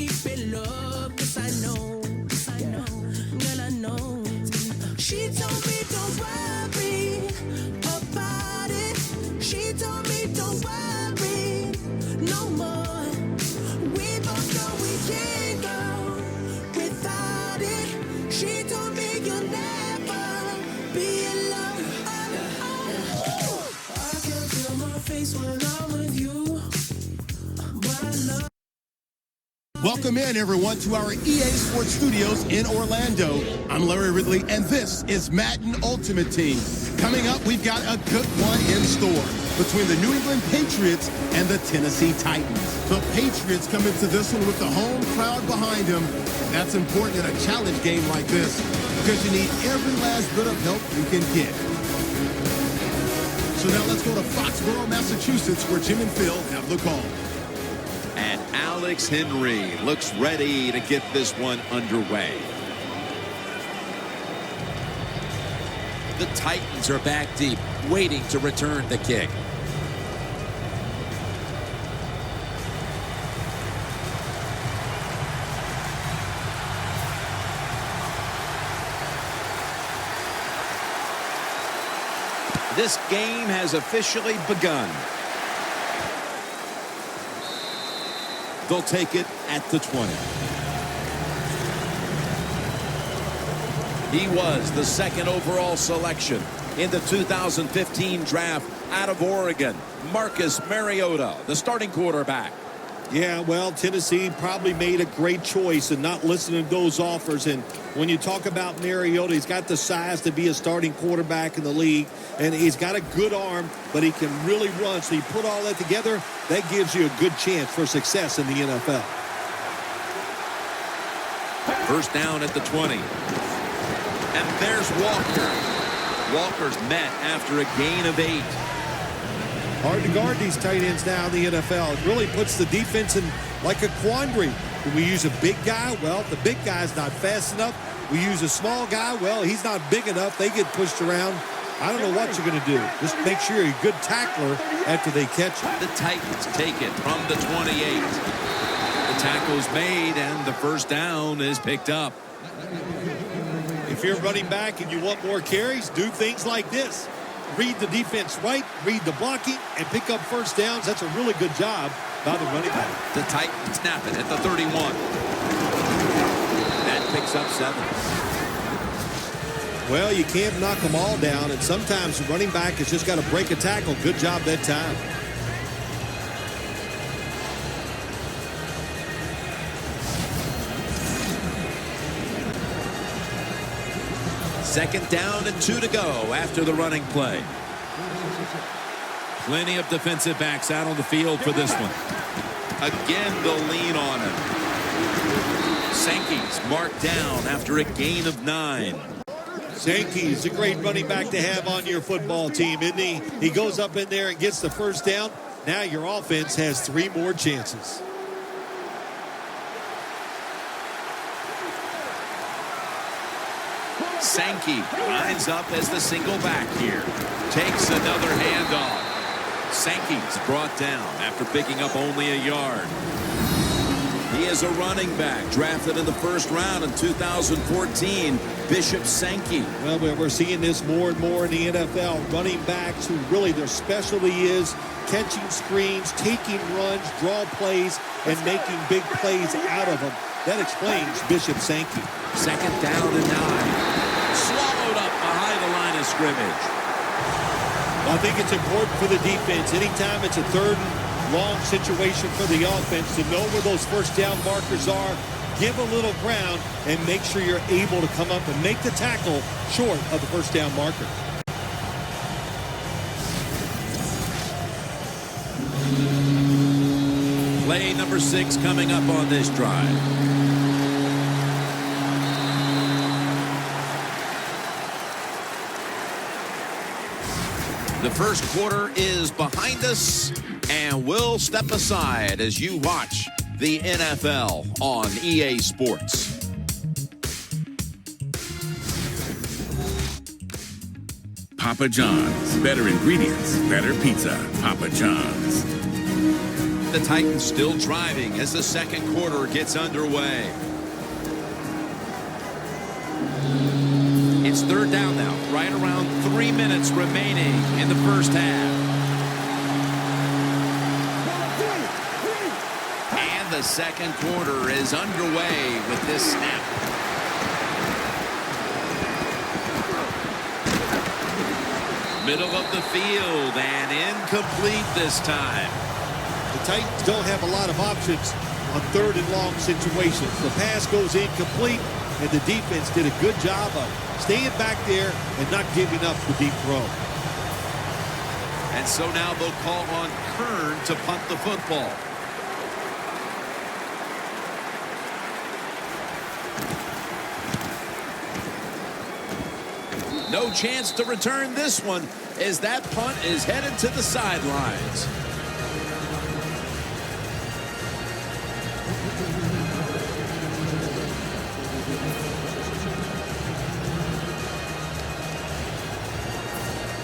deep in love, yes I know, girl I know. She told me don't worry about it. She told me don't worry no more. We both know we can't go without it. She told me you'll never be alone. I can feel my face when I'm with you. But I love. Welcome in, everyone, to our EA Sports Studios in Orlando. I'm Larry Ridley, and this is Madden Ultimate Team. Coming up, we've got a good one in store between the New England Patriots and the Tennessee Titans. The Patriots come into this one with the home crowd behind them. That's important in a challenge game like this because you need every last bit of help you can get. So now let's go to Foxborough, Massachusetts, where Jim and Phil have the call. And Alex Henry looks ready to get this one underway. The Titans are back deep, waiting to return the kick. This game has officially begun. They'll take it at the 20. He was the second overall selection in the 2015 draft out of Oregon. Marcus Mariota, the starting quarterback. Yeah, well, Tennessee probably made a great choice in not listening to those offers. And when you talk about Mariota, he's got the size to be a starting quarterback in the league. And he's got a good arm, but he can really run. So you put all that together, that gives you a good chance for success in the NFL. First down at the 20. And there's Walker. Walker's met after a gain of 8. Hard to guard these tight ends now in the NFL. It really puts the defense in like a quandary. Do we use a big guy? Well, the big guy's not fast enough. We use a small guy. Well, he's not big enough. They get pushed around. I don't know what you're going to do. Just make sure you're a good tackler after they catch it. The Titans take it from the 28. The tackle's made, and the first down is picked up. If you're running back and you want more carries, do things like this. Read the defense right, read the blocking, and pick up first downs. That's a really good job by the running back. The Titans snap it at the 31. That picks up 7. Well, you can't knock them all down, and sometimes the running back has just got to break a tackle. Good job that time. Second down and 2 to go after the running play. Plenty of defensive backs out on the field for this one. Again, they'll lean on him. Sankey's marked down after a gain of 9. Sankey's a great running back to have on your football team, isn't he? He goes up in there and gets the first down. Now your offense has 3 more chances. Sankey lines up as the single back here. Takes another handoff. Sankey's brought down after picking up only a yard. He is a running back drafted in the first round in 2014. Bishop Sankey. Well, we're seeing this more and more in the NFL. Running backs who really their specialty is catching screens, taking runs, draw plays, and making big plays out of them. That explains Bishop Sankey. Second down and 9. Swallowed up behind the line of scrimmage. I think it's important for the defense. Anytime it's a third and long situation for the offense to know where those first down markers are, give a little ground, and make sure you're able to come up and make the tackle short of the first down marker. Play number 6 coming up on this drive. The first quarter is behind us, and we'll step aside as you watch the NFL on EA Sports. Papa John's. Better ingredients, better pizza. Papa John's. The Titans still driving as the second quarter gets underway. It's third down now, right around 3 minutes remaining in the first half. And the second quarter is underway with this snap. Middle of the field and incomplete this time. The Titans don't have a lot of options on third and long situations. The pass goes incomplete, and the defense did a good job of staying back there and not giving up the deep throw. And so now they'll call on Kern to punt the football. No chance to return this one as that punt is headed to the sidelines.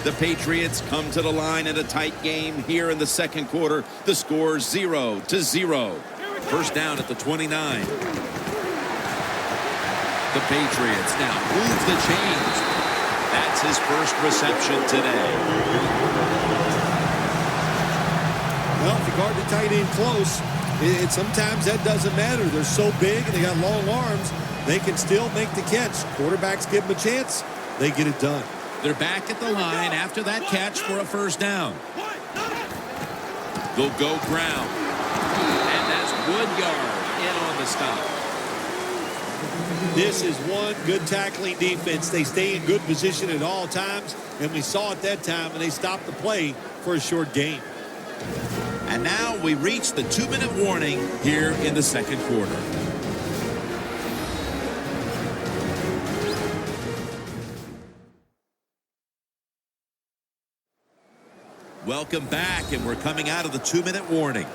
The Patriots come to the line in a tight game here in the second quarter. The score 0-0. First down at the 29. The Patriots now move the chains. That's his first reception today. Well, if you guard the tight end close, sometimes that doesn't matter. They're so big and they got long arms, they can still make the catch. Quarterbacks give them a chance, they get it done. They're back at the line after that catch for a first down. They'll go ground. And that's Woodyard in on the stop. This is one good tackling defense. They stay in good position at all times, and we saw it that time, and they stopped the play for a short gain. And now we reach the 2-minute warning here in the second quarter. Welcome back, and we're coming out of the 2-minute warning.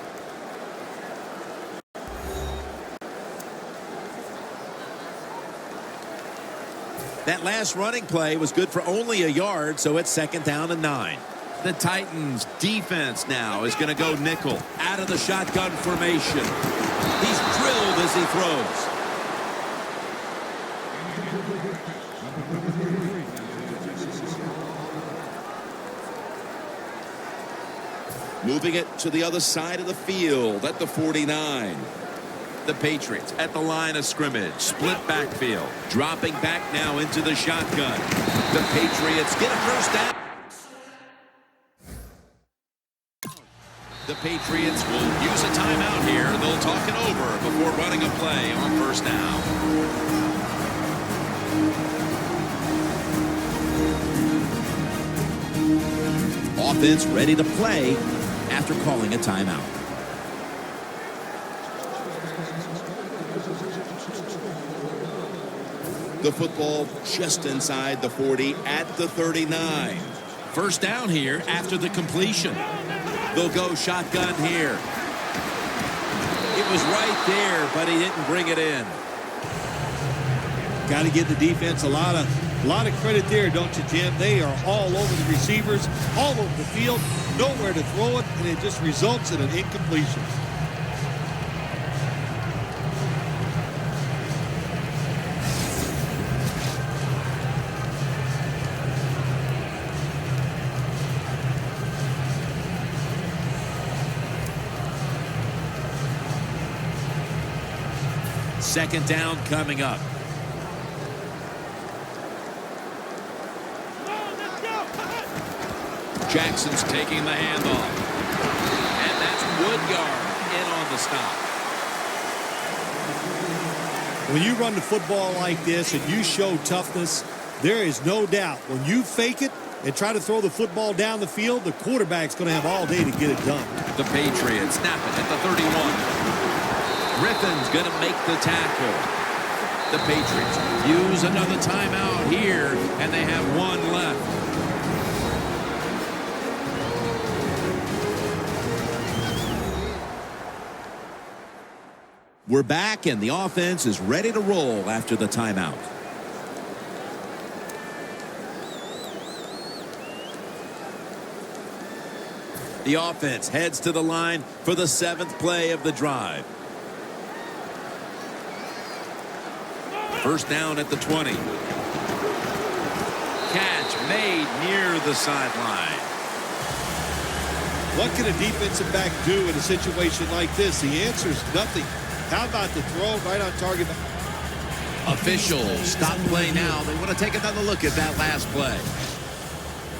That last running play was good for only a yard, so it's second down and 9. The Titans defense now is going to go nickel out of the shotgun formation. He's drilled as he throws. Moving it to the other side of the field at the 49. The Patriots at the line of scrimmage. Split backfield. Dropping back now into the shotgun. The Patriots get a first down. The Patriots will use a timeout here. They'll talk it over before running a play on first down. Offense ready to play after calling a timeout. The football just inside the 40 at the 39. First down here after the completion. They'll go shotgun here. It was right there, but he didn't bring it in. Got to give the defense a lot of credit there, don't you, Jim? They are all over the receivers, all over the field, nowhere to throw it, and it just results in an incompletion. Second down coming up. Jackson's taking the handoff. And that's Woodyard in on the stop. When you run the football like this and you show toughness, there is no doubt when you fake it and try to throw the football down the field, the quarterback's going to have all day to get it done. The Patriots snap it at the 31. Griffin's going to make the tackle. The Patriots use another timeout here, and they have one left. We're back, and the offense is ready to roll after the timeout. The offense heads to the line for the 7th play of the drive. First down at the 20. Catch made near the sideline. What can a defensive back do in a situation like this? The answer is nothing. How about the throw right on target? Officials stop play now. They want to take another look at that last play.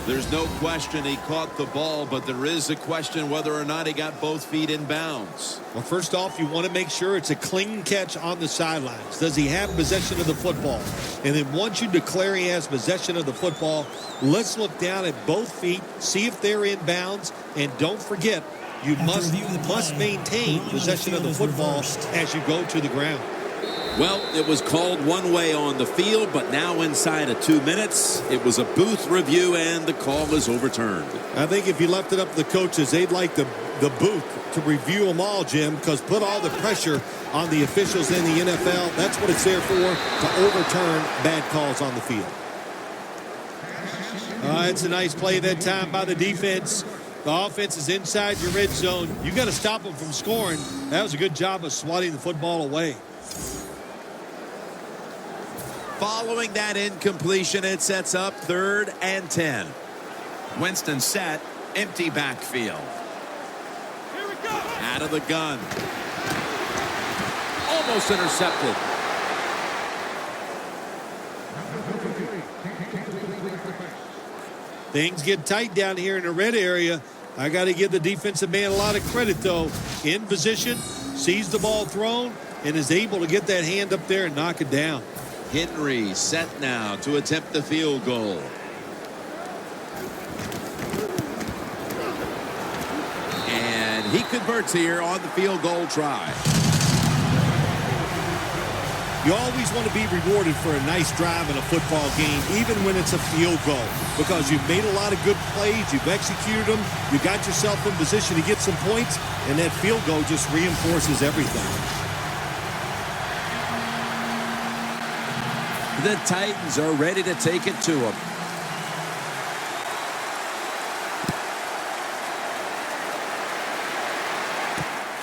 There's no question he caught the ball, but there is a question whether or not he got both feet in bounds. Well, first off, you want to make sure it's a clean catch on the sidelines. Does he have possession of the football? And then once you declare he has possession of the football, let's look down at both feet, see if they're in bounds, and don't forget, you must maintain possession of the football as you go to the ground. Well, it was called one way on the field, but now inside of 2 minutes, it was a booth review, and the call is overturned. I think if you left it up to the coaches, they'd like the booth to review them all, Jim, because put all the pressure on the officials in the NFL. That's what it's there for, to overturn bad calls on the field. It's a nice play that time by the defense. The offense is inside your red zone. You got to stop them from scoring. That was a good job of swatting the football away. Following that incompletion, it sets up 3rd and 10. Winston set, empty backfield. Here we go. Out of the gun. Almost intercepted. Things get tight down here in the red area. I got to give the defensive man a lot of credit, though. In position, sees the ball thrown, and is able to get that hand up there and knock it down. Henry set now to attempt the field goal. And he converts here on the field goal try. You always want to be rewarded for a nice drive in a football game, even when it's a field goal, because you've made a lot of good plays, you've executed them, you got yourself in position to get some points, and that field goal just reinforces everything. The Titans are ready to take it to him.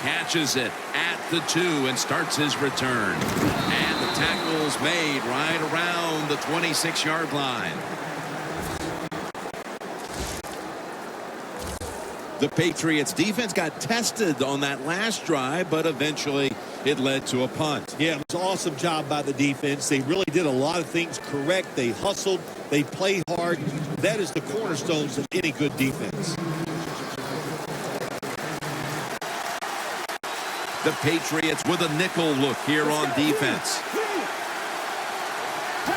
Catches it at the 2 and starts his return. And the tackle's made right around the 26-yard line. The Patriots defense got tested on that last drive, but eventually it led to a punt. Yeah, it was an awesome job by the defense. They really did a lot of things correct. They hustled. They play hard. That is the cornerstones of any good defense. The Patriots with a nickel look here on defense.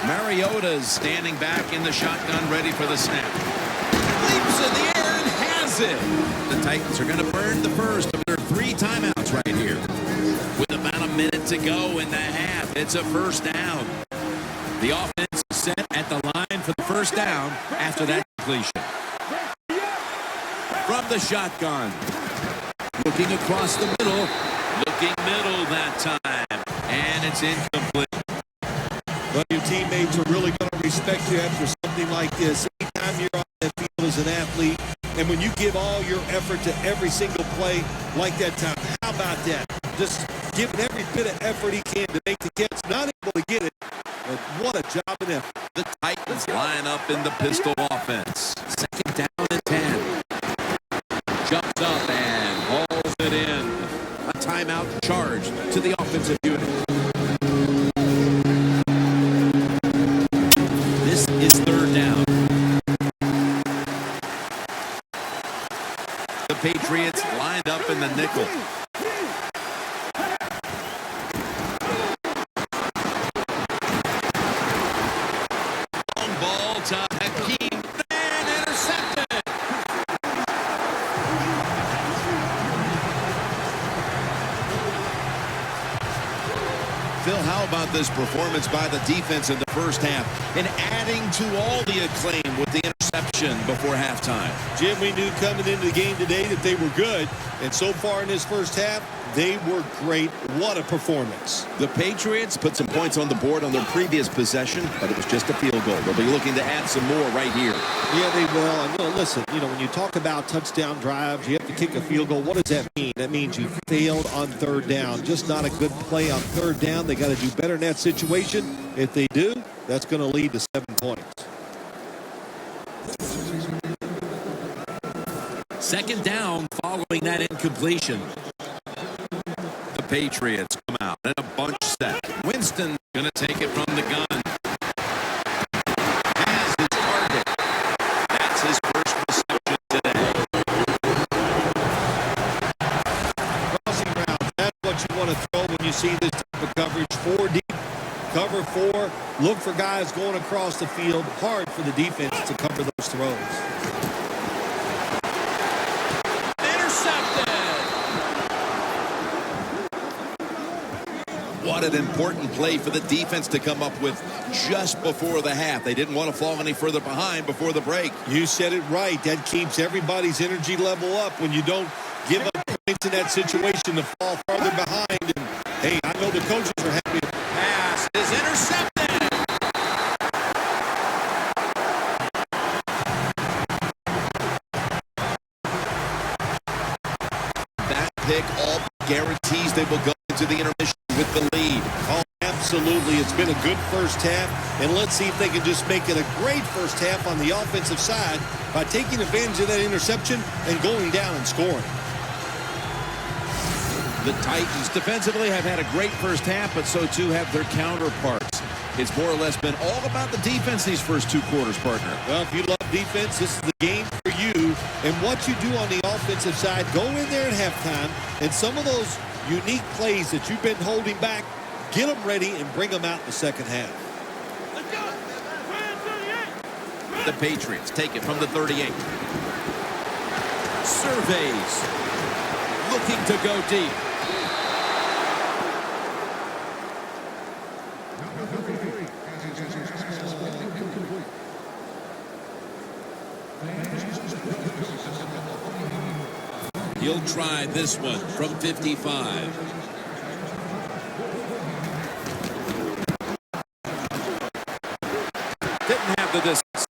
Mariota's standing back in the shotgun, ready for the snap. Leaps in the air and has it. The Titans are going to burn the first of their 3 timeouts right here. With about a minute to go in the half, it's a first down. The offense is set at the line for the first down after that completion. From the shotgun. Looking across the middle. Looking middle that time. And it's incomplete. Well, your teammates are really going to respect you after something like this. Anytime you're on that field as an athlete, and when you give all your effort to every single play like that time, how about that? Just giving every bit of effort he can to make the catch. Not able to get it, but what a job and effort. The Titans line up in the pistol offense. 2nd down and 10. Jumps up and hauls it in. A timeout charge to the offensive unit. This is 3rd down. The Patriots lined up in the nickel. Long ball to Hakeem and intercepted. Phil, how about this performance by the defense in the first half and adding to all the acclaim with the interception? interception before halftime. Jim, we knew coming into the game today that they were good, and so far in this first half, they were great. What a performance. The Patriots put some points on the board on their previous possession, but it was just a field goal. They'll be looking to add some more right here. Yeah, they will. And listen, when you talk about touchdown drives, you have to kick a field goal. What does that mean? That means you failed on third down. Just not a good play on third down. They got to do better in that situation. If they do, that's going to lead to 7 points. Second down following that incompletion. The Patriots come out in a bunch set. Winston going to take it from the gun. Has his target. That's his first reception today. Crossing routes, that's what you want to throw when you see this type of coverage. 4 deep, cover 4. Look for guys going across the field. Hard for the defense to cover those throws. What an important play for the defense to come up with just before the half. They didn't want to fall any further behind before the break. You said it right. That keeps everybody's energy level up when you don't give up points in that situation to fall farther behind. And, hey, I know the coaches are happy. Pass is intercepted. That pick all guarantees they will go into the intermission with the lead. Oh, absolutely. It's been a good first half, and let's see if they can just make it a great first half on the offensive side by taking advantage of that interception and going down and scoring. The Titans defensively have had a great first half, but so too have their counterparts. It's more or less been all about the defense these first 2 quarters, partner. Well, if you love defense, this is the game for you. And what you do on the offensive side, go in there at halftime, and some of those unique plays that you've been holding back, get them ready and bring them out in the second half. The Patriots take it from the 38. Surveys. Looking to go deep. He'll try this one from 55. Didn't have the distance.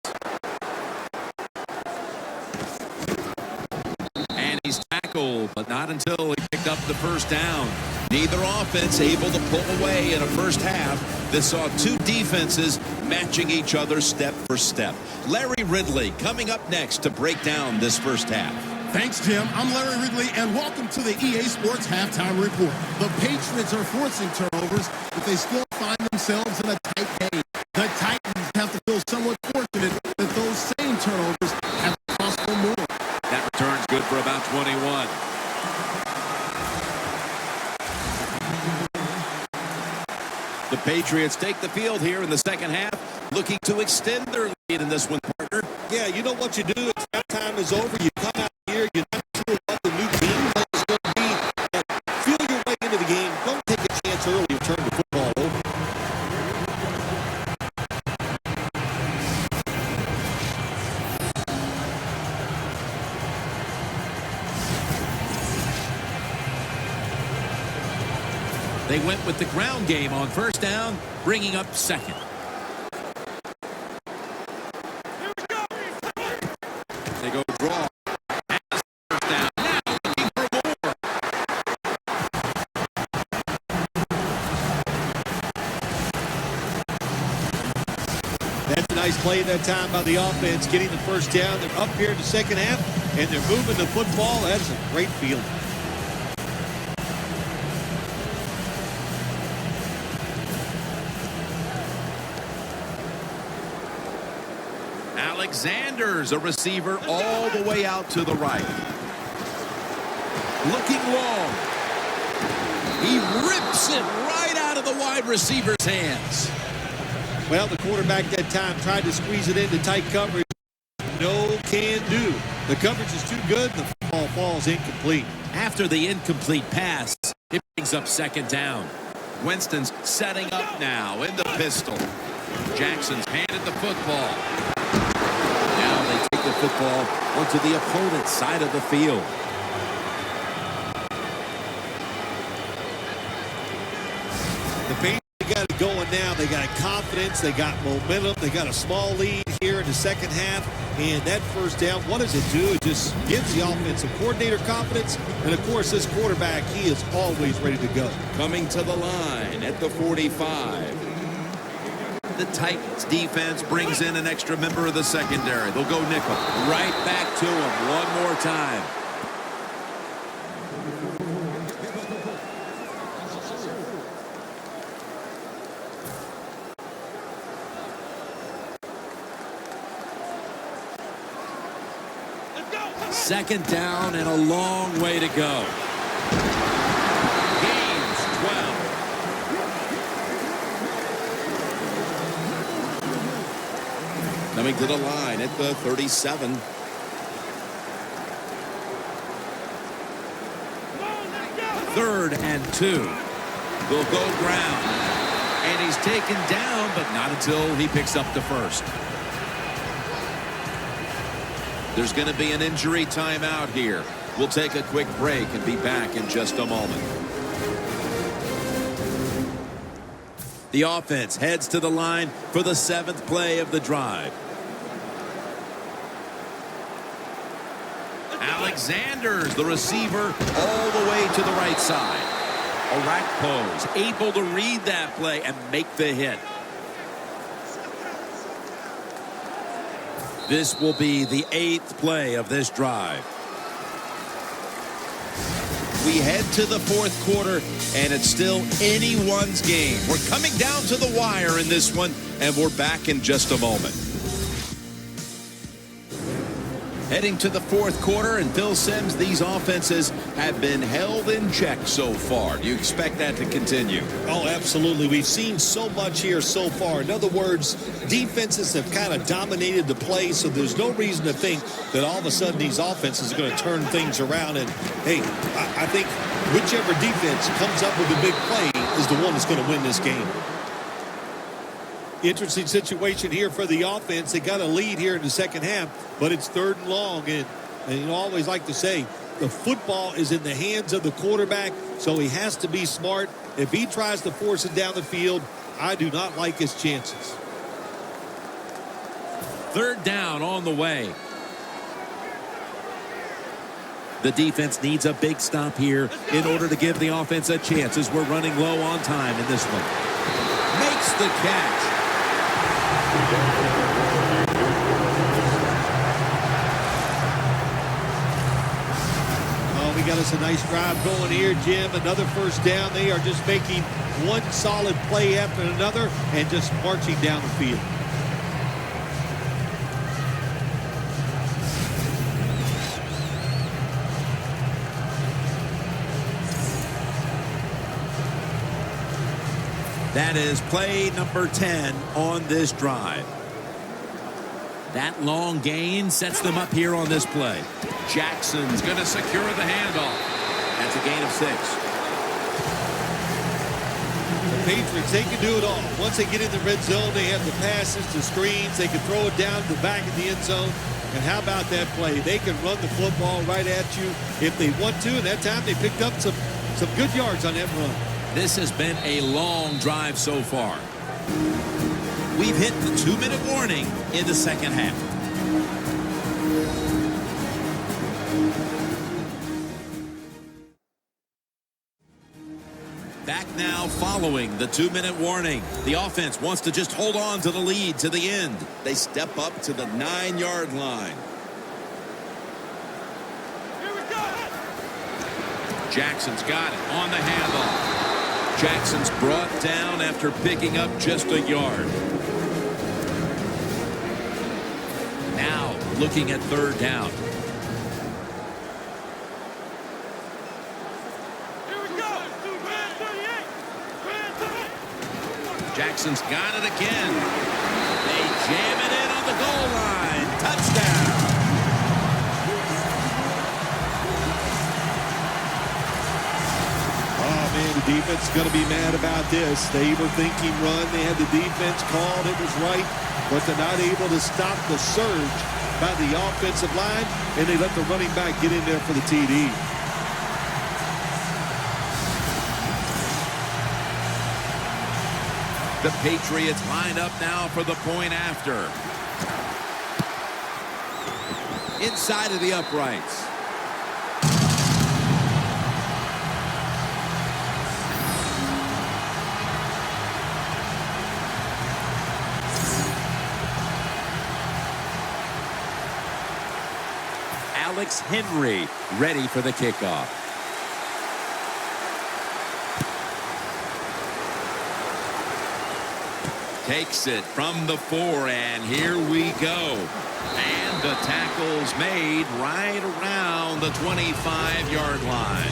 And he's tackled, but not until he picked up the first down. Neither offense able to pull away in a first half. This saw 2 defenses matching each other step for step. Larry Ridley coming up next to break down this first half. Thanks, Jim. I'm Larry Ridley, and welcome to the EA Sports Halftime Report. The Patriots are forcing turnovers, but they still find themselves in a tight game. The Titans have to feel somewhat fortunate that those same turnovers have cost them more. That return's good for about 21. The Patriots take the field here in the second half, looking to extend their lead in this one, partner. Yeah, you know what you do if halftime is over, you come out here, you're not sure what the new game plan is going to be. Feel your way into the game. Don't take a chance early to turn the football over. They went with the ground game on first down, bringing up second. They go draw. Has first down. Now looking for more. That's a nice play that time by the offense, getting the first down. They're up here in the second half, and they're moving the football. That's a great feeling. Alexander's a receiver all the way out to the right. Looking long. He rips it right out of the wide receiver's hands. Well, the quarterback that time tried to squeeze it into tight coverage. No can do. The coverage is too good. The football falls incomplete. After the incomplete pass, it brings up second down. Winston's setting up now in the pistol. Jackson's handed the football. Now they football onto the opponent's side of the field. The Patriots got it going now. They got confidence. They got momentum. They got a small lead here in the second half. And that first down, what does it do? It just gives the offensive coordinator confidence. And, of course, this quarterback, he is always ready to go. Coming to the line at the 45. The Titans defense brings in an extra member of the secondary. They'll go nickel. Right back to him one more time. Second down and a long way to go. Gains 12. Coming to the line at the 37. Third and 2. They'll go ground. And he's taken down, but not until he picks up the first. There's going to be an injury timeout here. We'll take a quick break and be back in just a moment. The offense heads to the line for the 7th play of the drive. Alexander's the receiver all the way to the right side. Orakpo's able to read that play and make the hit. This will be the 8th play of this drive. We head to the 4th quarter, and it's still anyone's game. We're coming down to the wire in this one, and we're back in just a moment. Heading to the 4th quarter, and Phil Simms, these offenses have been held in check so far. Do you expect that to continue? Oh, absolutely. We've seen so much here so far. In other words, defenses have kind of dominated the play, so there's no reason to think that all of a sudden these offenses are going to turn things around. And, hey, I think whichever defense comes up with a big play is the one that's going to win this game. Interesting situation here for the offense. They got a lead here in the second half, but it's 3rd and long. And you know, I always like to say the football is in the hands of the quarterback, so he has to be smart. If he tries to force it down the field, I do not like his chances. 3rd down on the way. The defense needs a big stop here in order to give the offense a chance as we're running low on time in this one. Makes the catch. Oh, we got us a nice drive going here, Jim. Another first down. They are just making one solid play after another and just marching down the field. That is play number 10 on this drive. That long gain sets them up here on this play. Jackson's going to secure the handoff. That's a gain of 6. The Patriots, they can do it all. Once they get in the red zone, they have the passes, the screens. They can throw it down to the back of the end zone. And how about that play? They can run the football right at you if they want to. And that time they picked up some good yards on that run. This has been a long drive so far. We've hit the 2-minute warning in the second half. Back now following the 2-minute warning. The offense wants to just hold on to the lead to the end. They step up to the 9-yard line. Here we go. Jackson's got it on the handoff. Jackson's brought down after picking up just a yard. Now looking at 3rd down. Here we go. Jackson's got it again. They jam it in on the goal line. Touchdown. The defense is going to be mad about this. They were thinking run. They had the defense called. It was right, but they're not able to stop the surge by the offensive line, and they let the running back get in there for the TD. The Patriots line up now for the point after. Inside of the uprights. Alex Henry ready for the kickoff. Takes it from the 4, and here we go. And the tackle's made right around the 25-yard line.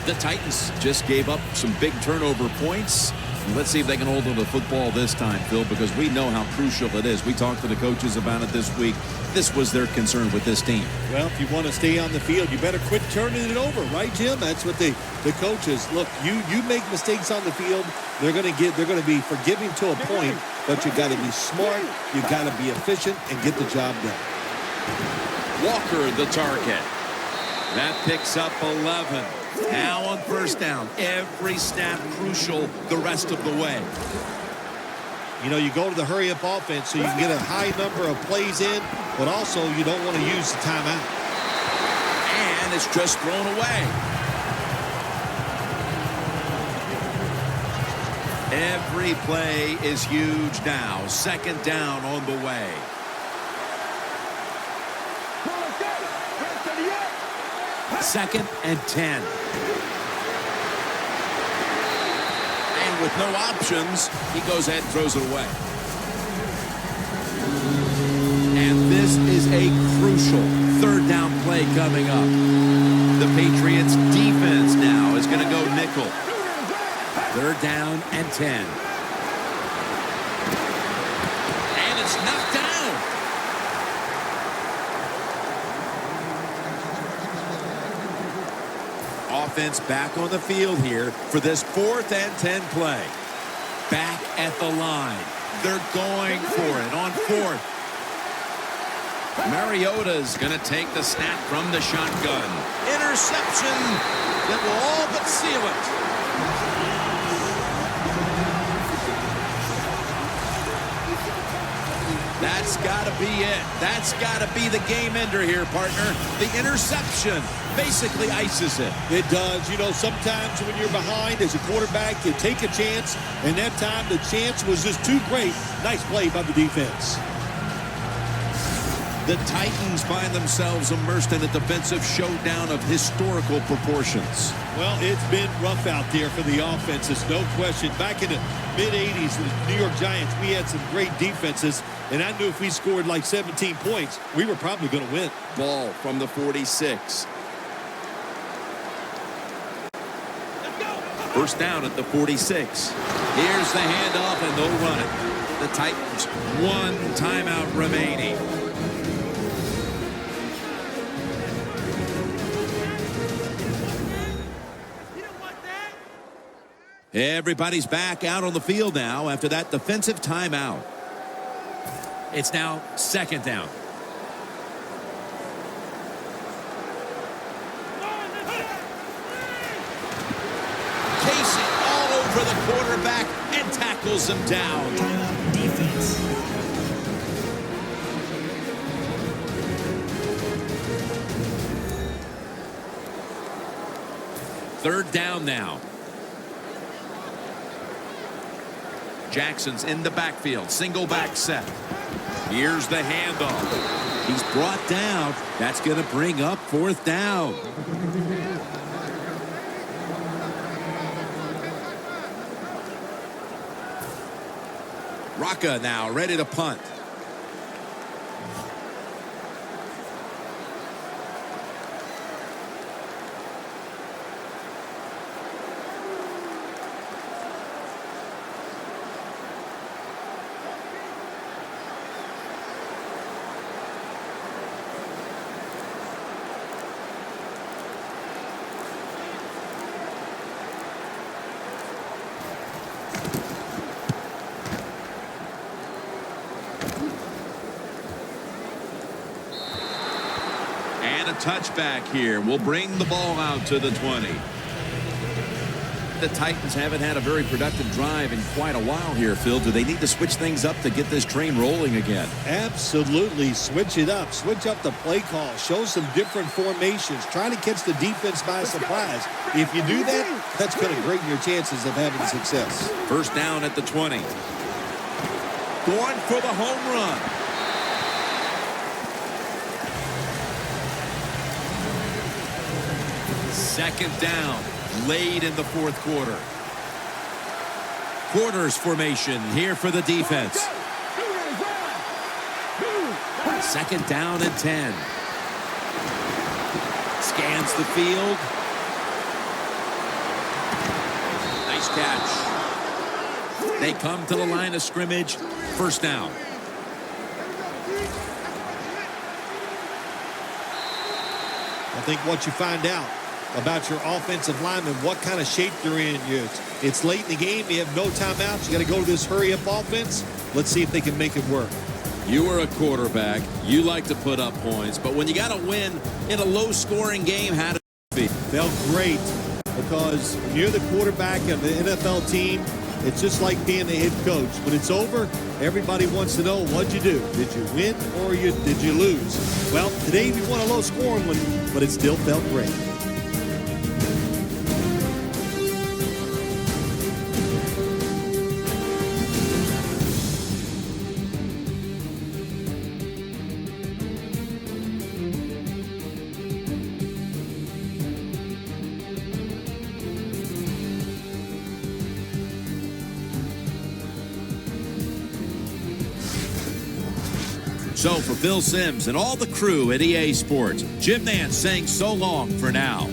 The Titans just gave up some big turnover points. Let's see if they can hold on to the football this time, Phil, because we know how crucial it is. We talked to the coaches about it this week. This was their concern with this team. Well, if you want to stay on the field, you better quit turning it over, right, Jim? That's what the coaches look. You make mistakes on the field, they're going to be forgiving to a point, but you got to be smart, you got to be efficient, and get the job done. Walker, the target. That picks up 11. Now on first down. Every snap crucial the rest of the way. You know, you go to the hurry-up offense so you can get a high number of plays in, but also you don't want to use the timeout. And it's just thrown away. Every play is huge now. Second down on the way. Second and 10. And with no options, he goes ahead and throws it away. And this is a crucial third down play coming up. The Patriots defense now is going to go nickel. Third down and 10. And it's knocked down. Offense back on the field here for this 4th and 10 play. Back at the line. They're going for it on 4th. Mariota's going to take the snap from the shotgun. Interception that will all but seal it. That's got to be it. That's got to be the game ender here, partner. The interception basically ices it. It does. You know, sometimes when you're behind as a quarterback, you take a chance, and that time the chance was just too great. Nice play by the defense. The Titans find themselves immersed in a defensive showdown of historical proportions. Well, it's been rough out there for the offenses, no question. Back in the mid-'80s, the New York Giants, we had some great defenses, and I knew if we scored like 17 points, we were probably going to win. Ball from the 46. First down at the 46. Here's the handoff, and they'll run it. The Titans, 1 timeout remaining. Everybody's back out on the field now after that defensive timeout. It's now second down. Casey all over the quarterback and tackles him down. Defense. Third down now. Jackson's in the backfield. Single back set. Here's the handoff. He's brought down. That's going to bring up 4th down. Rocca now ready to punt. touchback here will bring the ball out to the 20. The Titans haven't had a very productive drive in quite a while here, Phil. Do they need to switch things up to get this train rolling again? Absolutely. Switch it up. Switch up the play call. Show some different formations. Try to catch the defense by surprise. If you do that, that's going to greaten your chances of having success. First down at the 20. Going for the home run. Second down. Late in the fourth quarter. Quarters formation here for the defense. Second down and 10. Scans the field. Nice catch. They come to the line of scrimmage. First down. I think what you find out about your offensive linemen, what kind of shape they're in. It's late in the game. You have no timeouts. You got to go to this hurry-up offense. Let's see if they can make it work. You are a quarterback. You like to put up points. But when you got to win in a low-scoring game, how does it feel? Felt great because when you're the quarterback of the NFL team, it's just like being the head coach. When it's over, everybody wants to know, what'd you do? Did you win or did you lose? Well, today we won a low-scoring one, but it still felt great. So for Phil Simms and all the crew at EA Sports, Jim Nance saying so long for now.